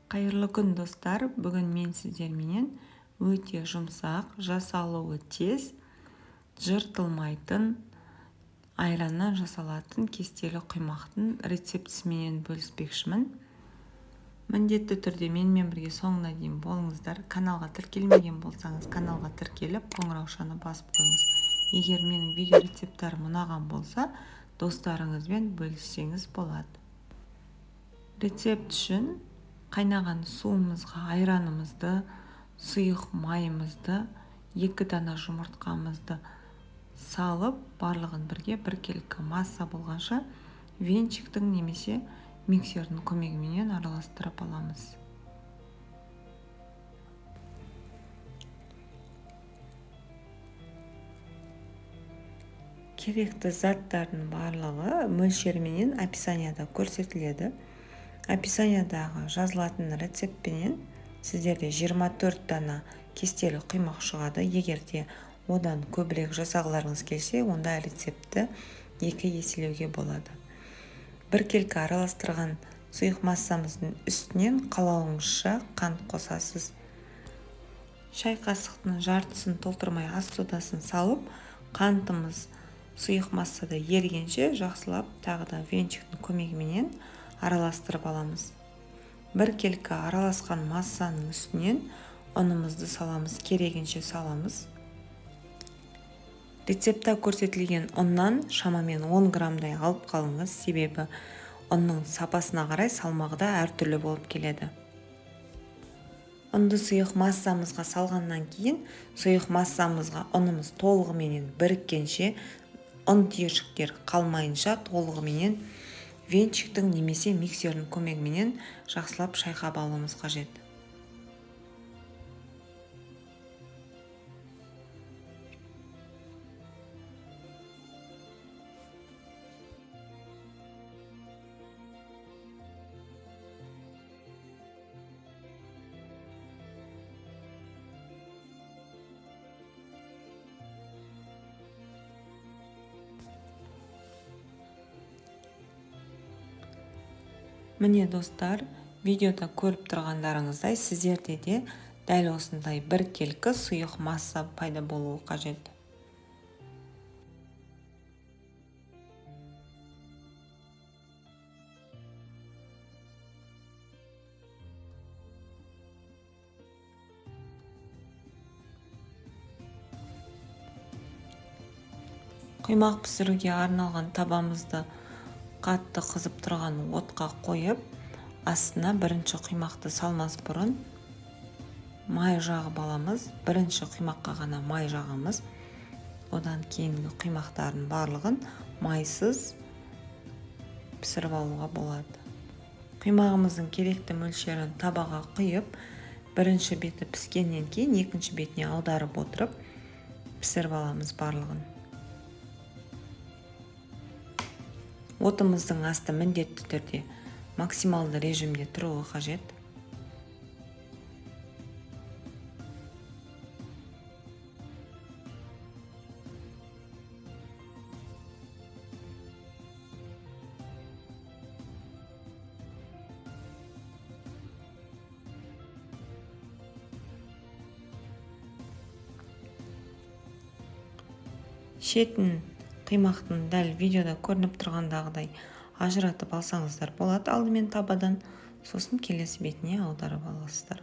Қайырлы күн достар, бүгін мен сіздерменен өте жұмсақ, жасалуы тез, жыртылмайтын, айраннан жасалатын кестелі құймақтың рецептісімен бөліспекшімін. Міндетті түрде менімен бірге соңына дейін болыңыздар. Каналға тіркелмеген болсаңыз, каналға тіркеліп, қоңыраушаны басып қойыңыз. Егер менің видео рецепттарым ұнаған болса, достарыңызбен бөліссеңіз болады. Рецепт үшін қайнаған суымызға айранымызды, сұйық майымызды, 2 дана жұмыртқамызды салып, барлығын бірге біркелкі масса болғанша венчиктің немесе миксердің көмегімен араластырып аламыз. Керекті заттардың барлығы мөлшеріменен описанияда көрсетіледі. Описаниядағы жазылатын рецептпенен сіздерде 24 дана кестелі құймақ шығады. Егер де одан көбірек жасағыларыңыз келсе, онда рецепті 2 еселеуге болады. Біркелкі араластырған сұйық массамыздың үстінен қалауыңызша қант қосасыз. Шай қасықтың жартысын толтырмай ас содасын салып, қантымыз сұйық массада ергенше жақсылап тағы да венчиктің көмегімен араластырып аламыз. Біркелкі араласқан массаның үстінен ұнымызды саламыз, керегенше саламыз. Рецептта көрсетілген ұннан шамамен 10 граммдай алып қалыңыз, себебі ұнның сапасына қарай салмағы да әртүрлі болып келеді. Ұнды сұйық массамызға салғаннан кейін, сұйық массамызға ұнымыз толығыменен біріккенше, ұн түйіршіктер қалмайынша толығыменен венчиктің немесе миксердің көмегімен жақсылап шайқап алуымыз қажет. Міне достар, видеода көріп тұрғандарыңыздай сіздерде де дәл осындай біркелкі сұйық масса пайда болуы қажет. Құймақ пісіруге арналған табамызды қатты қызып тұрған отқа қойып, астына бірінші құймақты салмас бұрын май жағып аламыз. Бірінші құймаққа ғана май жағамыз. Одан кейінгі құймақтардың барлығын майсыз пісіріп алуға болады. Құймағымыздың керекті мөлшерін табаға құйып, бірінші беті піскеннен кейін екінші бетіне аударып отырып пісіріп аламыз барлығын. Отымыздың асты міндетті түрде максималды режимде тұруы қажет. Шетін құймақтың дәл видеода көрініп тұрғандағыдай ажыратып алсаңыздар болады алдымен табадан, сосын келесі бетіне аударып аласыздар.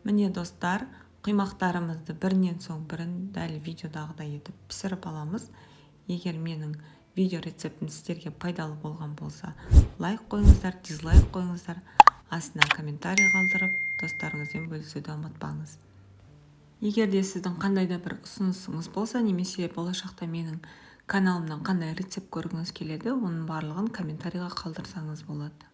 Міне достар, құймақтарымызды бірінен соң бірін дәл видеодағыдай етіп пісіріп аламыз. Егер менің видео рецептім сіздерге пайдалы болған болса, лайк қойыңыздар, дизлайк қойыңыздар, астына комментарий қалдырып, достарыңызбен бөлісуді ұмытпаңыз. Егер де сіздің қандай да бір ұсынысыңыз болса, немесе болашақта менің каналымнан қандай рецепт көргіңіз келеді, оның барлығын комментарийға қалдырсаңыз болады.